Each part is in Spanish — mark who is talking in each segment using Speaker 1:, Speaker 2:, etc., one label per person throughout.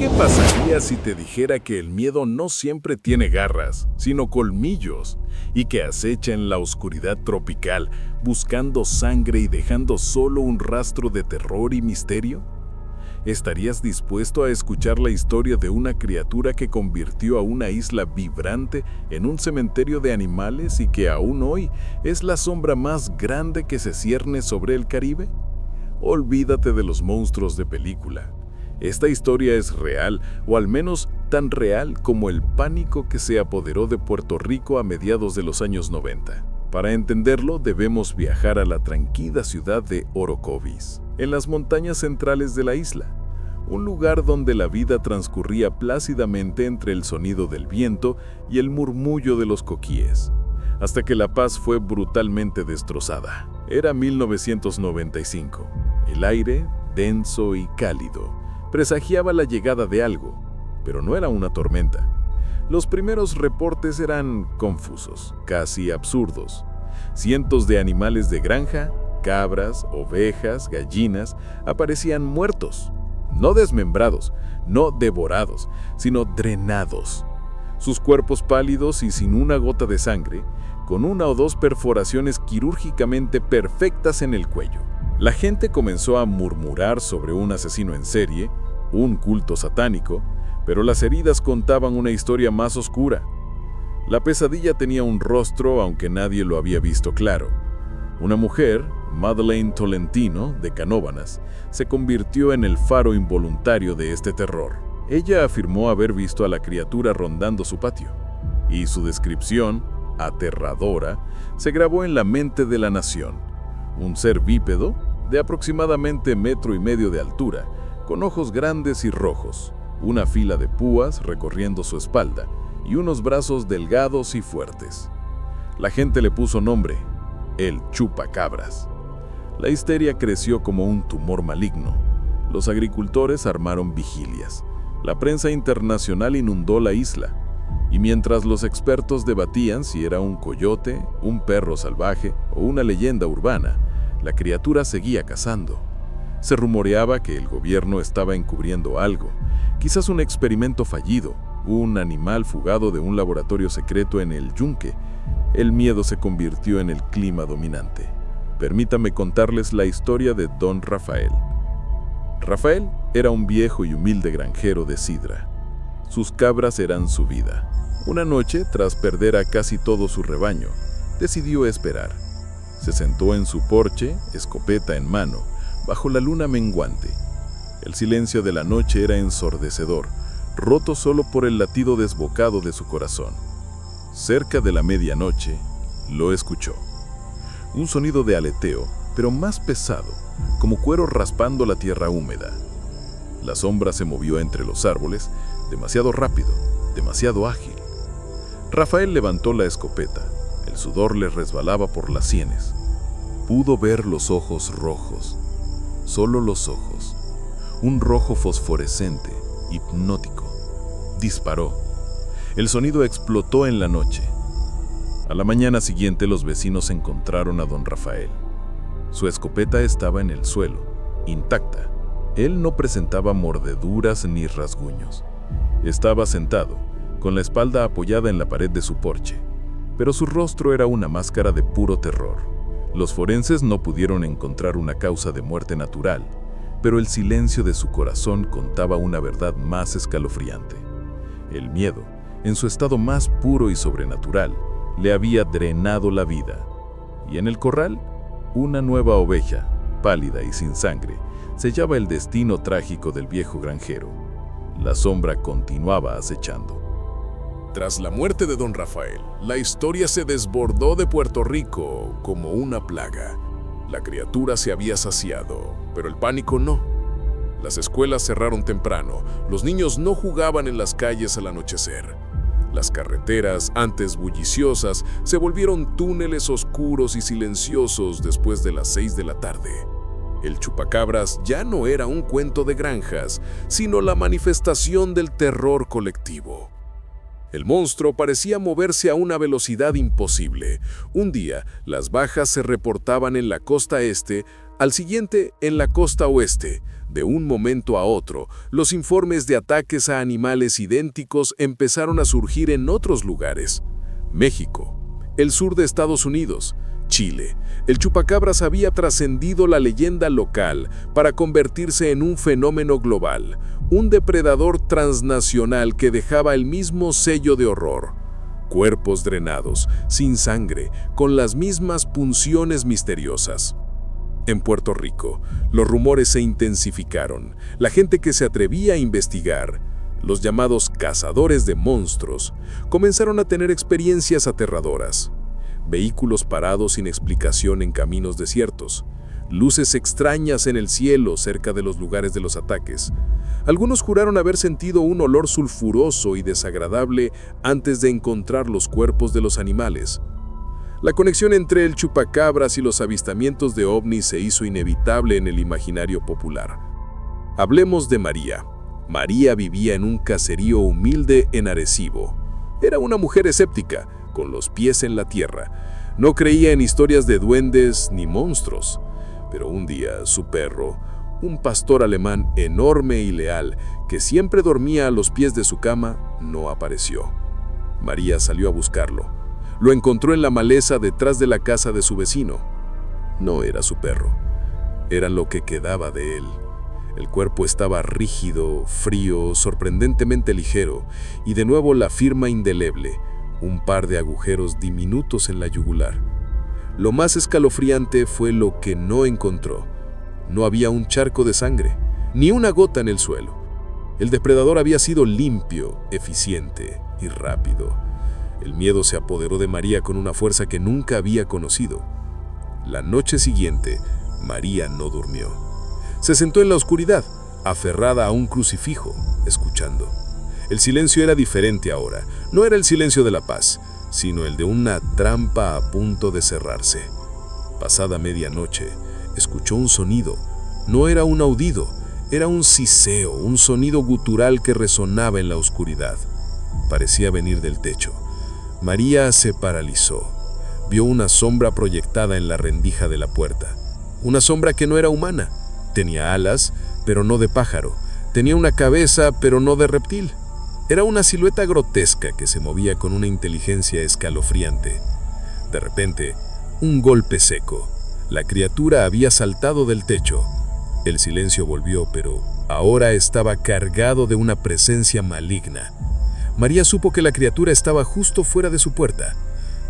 Speaker 1: ¿Qué pasaría si te dijera que el miedo no siempre tiene garras, sino colmillos, y que acecha en la oscuridad tropical, buscando sangre y dejando solo un rastro de terror y misterio? ¿Estarías dispuesto a escuchar la historia de una criatura que convirtió a una isla vibrante en un cementerio de animales y que aún hoy es la sombra más grande que se cierne sobre el Caribe? Olvídate de los monstruos de película. Esta historia es real, o al menos tan real como el pánico que se apoderó de Puerto Rico a mediados de los años 90. Para entenderlo, debemos viajar a la tranquila ciudad de Orocovis, en las montañas centrales de la isla, un lugar donde la vida transcurría plácidamente entre el sonido del viento y el murmullo de los coquíes, hasta que la paz fue brutalmente destrozada. Era 1995. El aire, denso y cálido, presagiaba la llegada de algo, pero no era una tormenta. Los primeros reportes eran confusos, casi absurdos. Cientos de animales de granja, cabras, ovejas, gallinas, aparecían muertos. No desmembrados, no devorados, sino drenados. Sus cuerpos pálidos y sin una gota de sangre, con una o dos perforaciones quirúrgicamente perfectas en el cuello. La gente comenzó a murmurar sobre un asesino en serie, un culto satánico, pero las heridas contaban una historia más oscura. La pesadilla tenía un rostro, aunque nadie lo había visto claro. Una mujer, Madeleine Tolentino, de Canóvanas, se convirtió en el faro involuntario de este terror. Ella afirmó haber visto a la criatura rondando su patio, y su descripción, aterradora, se grabó en la mente de la nación. Un ser bípedo, de aproximadamente 1,5 metros de altura, con ojos grandes y rojos, una fila de púas recorriendo su espalda y unos brazos delgados y fuertes. La gente le puso nombre, el chupacabras. La histeria creció como un tumor maligno. Los agricultores armaron vigilias. La prensa internacional inundó la isla. Y mientras los expertos debatían si era un coyote, un perro salvaje o una leyenda urbana, la criatura seguía cazando. Se rumoreaba que el gobierno estaba encubriendo algo, quizás un experimento fallido, un animal fugado de un laboratorio secreto en el Yunque. El miedo se convirtió en el clima dominante. Permítanme contarles la historia de Don Rafael. Rafael era un viejo y humilde granjero de sidra. Sus cabras eran su vida. Una noche, tras perder a casi todo su rebaño, decidió esperar. Se sentó en su porche, escopeta en mano, bajo la luna menguante. El silencio de la noche era ensordecedor, roto solo por el latido desbocado de su corazón. Cerca de la medianoche, lo escuchó. Un sonido de aleteo, pero más pesado, como cuero raspando la tierra húmeda. La sombra se movió entre los árboles, demasiado rápido, demasiado ágil. Rafael levantó la escopeta. El sudor le resbalaba por las sienes. Pudo ver los ojos rojos, solo los ojos. Un rojo fosforescente, hipnótico. Disparó. El sonido explotó en la noche. A la mañana siguiente los vecinos encontraron a don Rafael. Su escopeta estaba en el suelo, intacta. Él no presentaba mordeduras ni rasguños. Estaba sentado, con la espalda apoyada en la pared de su porche, pero su rostro era una máscara de puro terror. Los forenses no pudieron encontrar una causa de muerte natural, pero el silencio de su corazón contaba una verdad más escalofriante. El miedo, en su estado más puro y sobrenatural, le había drenado la vida. Y en el corral, una nueva oveja, pálida y sin sangre, sellaba el destino trágico del viejo granjero. La sombra continuaba acechando.
Speaker 2: Tras la muerte de don Rafael, la historia se desbordó de Puerto Rico como una plaga. La criatura se había saciado, pero el pánico no. Las escuelas cerraron temprano, los niños no jugaban en las calles al anochecer. Las carreteras, antes bulliciosas, se volvieron túneles oscuros y silenciosos después de las 6 de la tarde. El chupacabras ya no era un cuento de granjas, sino la manifestación del terror colectivo. El monstruo parecía moverse a una velocidad imposible. Un día, las bajas se reportaban en la costa este, al siguiente en la costa oeste, De un momento a otro, los informes de ataques a animales idénticos empezaron a surgir en otros lugares. México, el sur de Estados Unidos, Chile. El chupacabras había trascendido la leyenda local para convertirse en un fenómeno global, un depredador transnacional que dejaba el mismo sello de horror. Cuerpos drenados, sin sangre, con las mismas punciones misteriosas. En Puerto Rico, los rumores se intensificaron. La gente que se atrevía a investigar, los llamados cazadores de monstruos, comenzaron a tener experiencias aterradoras. Vehículos parados sin explicación en caminos desiertos, luces extrañas en el cielo cerca de los lugares de los ataques. Algunos juraron haber sentido un olor sulfuroso y desagradable antes de encontrar los cuerpos de los animales. La conexión entre el chupacabras y los avistamientos de ovnis se hizo inevitable en el imaginario popular. Hablemos de María. María vivía en un caserío humilde en Arecibo. Era una mujer escéptica, con los pies en la tierra. No creía en historias de duendes ni monstruos. Pero un día su perro, un pastor alemán enorme y leal, que siempre dormía a los pies de su cama, no apareció. María salió a buscarlo. Lo encontró en la maleza detrás de la casa de su vecino. No era su perro, era lo que quedaba de él. El cuerpo estaba rígido, frío, sorprendentemente ligero, y de nuevo la firma indeleble, un par de agujeros diminutos en la yugular. Lo más escalofriante fue lo que no encontró. No había un charco de sangre, ni una gota en el suelo. El depredador había sido limpio, eficiente y rápido. El miedo se apoderó de María con una fuerza que nunca había conocido. La noche siguiente, María no durmió. Se sentó en la oscuridad, aferrada a un crucifijo, escuchando. El silencio era diferente ahora. No era el silencio de la paz, sino el de una trampa a punto de cerrarse. Pasada medianoche, escuchó un sonido. No era un aullido, era un siseo, un sonido gutural que resonaba en la oscuridad. Parecía venir del techo. María se paralizó. Vio una sombra proyectada en la rendija de la puerta. Una sombra que no era humana. Tenía alas, pero no de pájaro. Tenía una cabeza, pero no de reptil. Era una silueta grotesca que se movía con una inteligencia escalofriante. De repente, un golpe seco. La criatura había saltado del techo. El silencio volvió, pero ahora estaba cargado de una presencia maligna. María supo que la criatura estaba justo fuera de su puerta.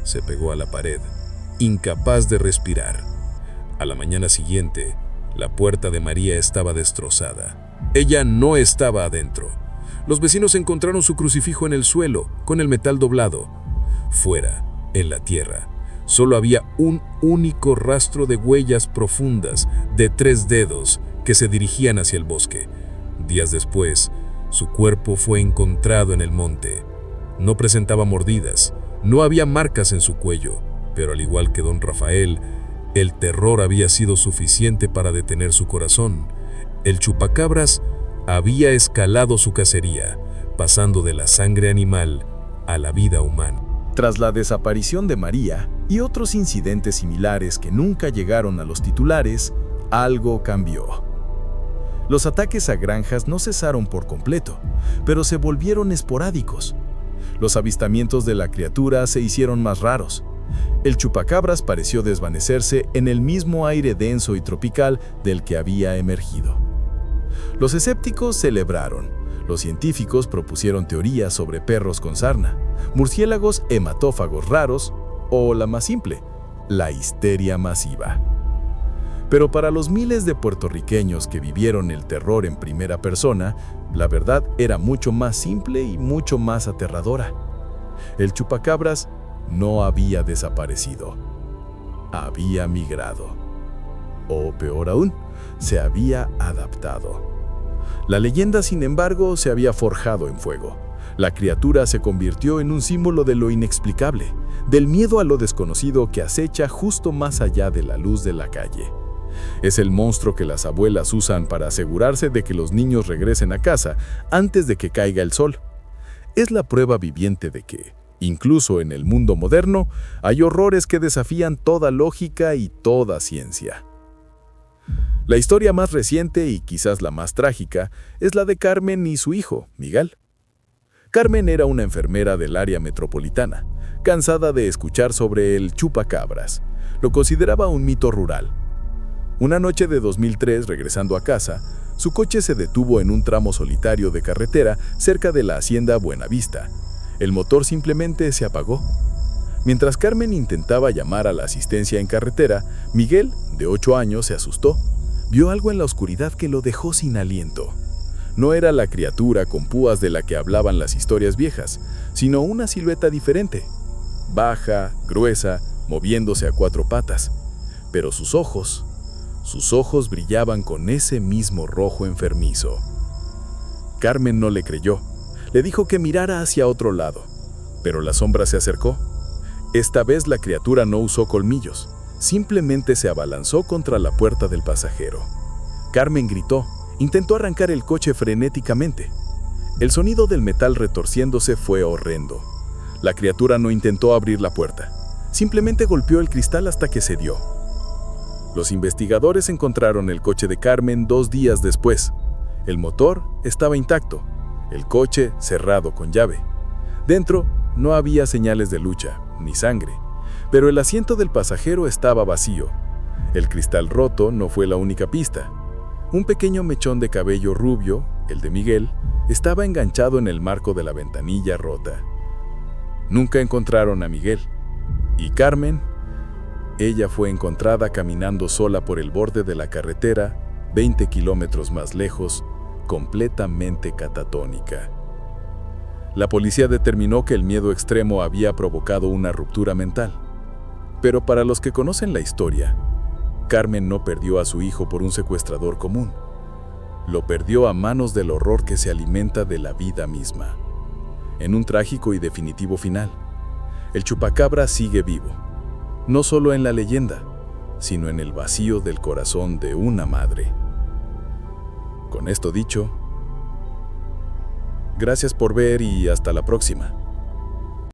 Speaker 2: Se pegó a la pared, incapaz de respirar. A la mañana siguiente, la puerta de María estaba destrozada. Ella no estaba adentro. Los vecinos encontraron su crucifijo en el suelo, con el metal doblado. Fuera, en la tierra, solo había un único rastro de huellas profundas de 3 dedos que se dirigían hacia el bosque. Días después, su cuerpo fue encontrado en el monte. No presentaba mordidas, no había marcas en su cuello, pero al igual que don Rafael, el terror había sido suficiente para detener su corazón. El chupacabras había escalado su cacería, pasando de la sangre animal a la vida humana.
Speaker 3: Tras la desaparición de María y otros incidentes similares que nunca llegaron a los titulares, algo cambió. Los ataques a granjas no cesaron por completo, pero se volvieron esporádicos. Los avistamientos de la criatura se hicieron más raros. El chupacabras pareció desvanecerse en el mismo aire denso y tropical del que había emergido. Los escépticos celebraron. Los científicos propusieron teorías sobre perros con sarna, murciélagos hematófagos raros o, la más simple, la histeria masiva. Pero para los miles de puertorriqueños que vivieron el terror en primera persona, la verdad era mucho más simple y mucho más aterradora. El chupacabras no había desaparecido. Había migrado. O peor aún, se había adaptado. La leyenda, sin embargo, se había forjado en fuego. La criatura se convirtió en un símbolo de lo inexplicable, del miedo a lo desconocido que acecha justo más allá de la luz de la calle. Es el monstruo que las abuelas usan para asegurarse de que los niños regresen a casa antes de que caiga el sol. Es la prueba viviente de que, incluso en el mundo moderno, hay horrores que desafían toda lógica y toda ciencia. La historia más reciente y quizás la más trágica es la de Carmen y su hijo, Miguel. Carmen era una enfermera del área metropolitana, cansada de escuchar sobre el chupacabras. Lo consideraba un mito rural. Una noche de 2003, regresando a casa, su coche se detuvo en un tramo solitario de carretera cerca de la hacienda Buenavista. El motor simplemente se apagó. Mientras Carmen intentaba llamar a la asistencia en carretera, Miguel, de 8 años, se asustó. Vio algo en la oscuridad que lo dejó sin aliento. No era la criatura con púas de la que hablaban las historias viejas, sino una silueta diferente. Baja, gruesa, moviéndose a 4 patas. Pero sus ojos brillaban con ese mismo rojo enfermizo. Carmen no le creyó. Le dijo que mirara hacia otro lado, pero la sombra se acercó. Esta vez la criatura no usó colmillos, simplemente se abalanzó contra la puerta del pasajero. Carmen gritó, intentó arrancar el coche frenéticamente. El sonido del metal retorciéndose fue horrendo. La criatura no intentó abrir la puerta, simplemente golpeó el cristal hasta que cedió. Los investigadores encontraron el coche de Carmen 2 días después. El motor estaba intacto, el coche cerrado con llave. Dentro no había señales de lucha, ni sangre, pero el asiento del pasajero estaba vacío. El cristal roto no fue la única pista. Un pequeño mechón de cabello rubio, el de Miguel, estaba enganchado en el marco de la ventanilla rota. Nunca encontraron a Miguel. Y Carmen, ella fue encontrada caminando sola por el borde de la carretera, 20 kilómetros más lejos, completamente catatónica. La policía determinó que el miedo extremo había provocado una ruptura mental. Pero para los que conocen la historia, Carmen no perdió a su hijo por un secuestrador común. Lo perdió a manos del horror que se alimenta de la vida misma. En un trágico y definitivo final, el chupacabra sigue vivo, no solo en la leyenda, sino en el vacío del corazón de una madre. Con esto dicho, gracias por ver y hasta la próxima.